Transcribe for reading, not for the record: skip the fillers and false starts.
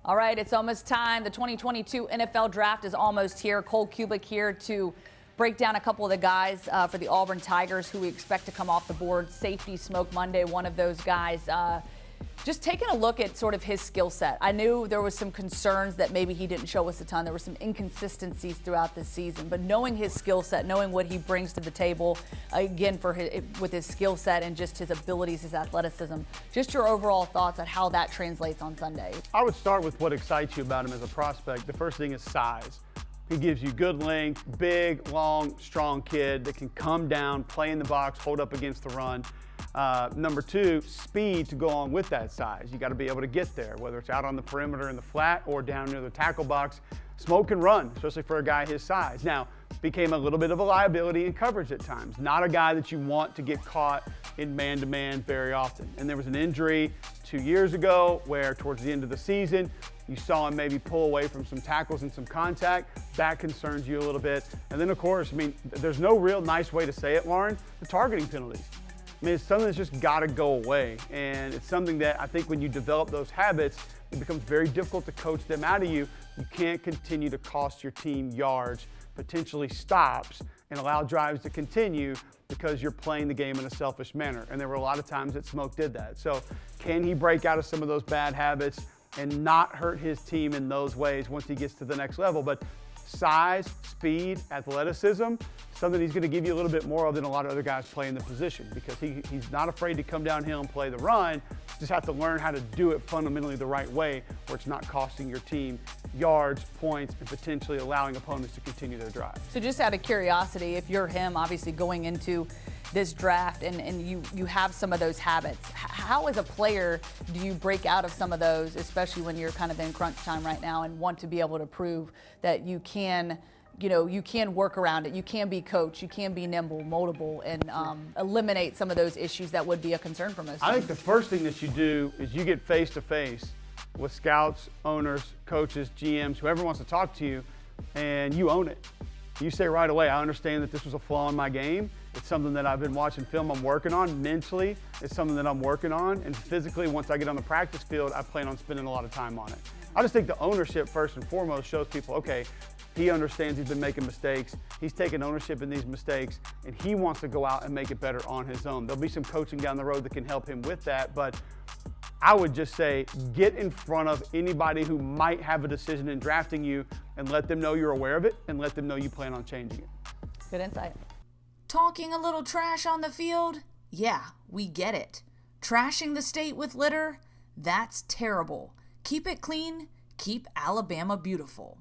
All right, it's almost time. The 2022 NFL Draft is almost here. Cole Cubelic here to break down a couple of the guys for the Auburn Tigers who we expect to come off the board. Safety Smoke Monday, one of those guys. Just taking a look at sort of his skill set. I knew there was some concerns that maybe he didn't show us a ton. There were some inconsistencies throughout this season, but knowing his skill set, knowing what he brings to the table, again, with his skill set and just his abilities, his athleticism, just your overall thoughts on how that translates on Sunday. I would start with what excites you about him as a prospect. The first thing is size. He gives you good length, big, long, strong kid that can come down, play in the box, hold up against the run. Number two, speed to go along with that size. You got to be able to get there, whether it's out on the perimeter in the flat or down near the tackle box. Smoke and run, especially for a guy his size. Now, became a little bit of a liability in coverage at times. Not a guy that you want to get caught in man-to-man very often. And there was an injury 2 years ago where towards the end of the season, you saw him maybe pull away from some tackles and some contact. That concerns you a little bit. And then, of course, I mean, there's no real nice way to say it, Lauren, the targeting penalties. I mean, it's something that's just got to go away. And it's something that I think when you develop those habits, it becomes very difficult to coach them out of you. You can't continue to cost your team yards, potentially stops, and allow drives to continue because you're playing the game in a selfish manner. And there were a lot of times that Smoke did that. So can he break out of some of those bad habits and not hurt his team in those ways once he gets to the next level? But size, speed, athleticism, something he's going to give you a little bit more of than a lot of other guys playing the position because he's not afraid to come downhill and play the run. Just have to learn how to do it fundamentally the right way where it's not costing your team yards, points, and potentially allowing opponents to continue their drive. So just out of curiosity, if you're him, obviously going into this draft and you have some of those habits, how as a player do you break out of some of those, especially when you're kind of in crunch time right now and want to be able to prove that you can work around it, you can be coached, you can be nimble, moldable, and eliminate some of those issues that would be a concern for most. I think the first thing that you do is you get face-to-face with scouts, owners, coaches, GMs, whoever wants to talk to you, and you own it. You say right away, I understand that this was a flaw in my game. It's something that I've been watching film I'm working on. Mentally, it's something that I'm working on. And physically, once I get on the practice field, I plan on spending a lot of time on it. I just think the ownership, first and foremost, shows people, okay, he understands he's been making mistakes. He's taking ownership in these mistakes, and he wants to go out and make it better on his own. There'll be some coaching down the road that can help him with that, but I would just say get in front of anybody who might have a decision in drafting you and let them know you're aware of it and let them know you plan on changing it. Good insight. Talking a little trash on the field? Yeah, we get it. Trashing the state with litter? That's terrible. Keep it clean. Keep Alabama beautiful.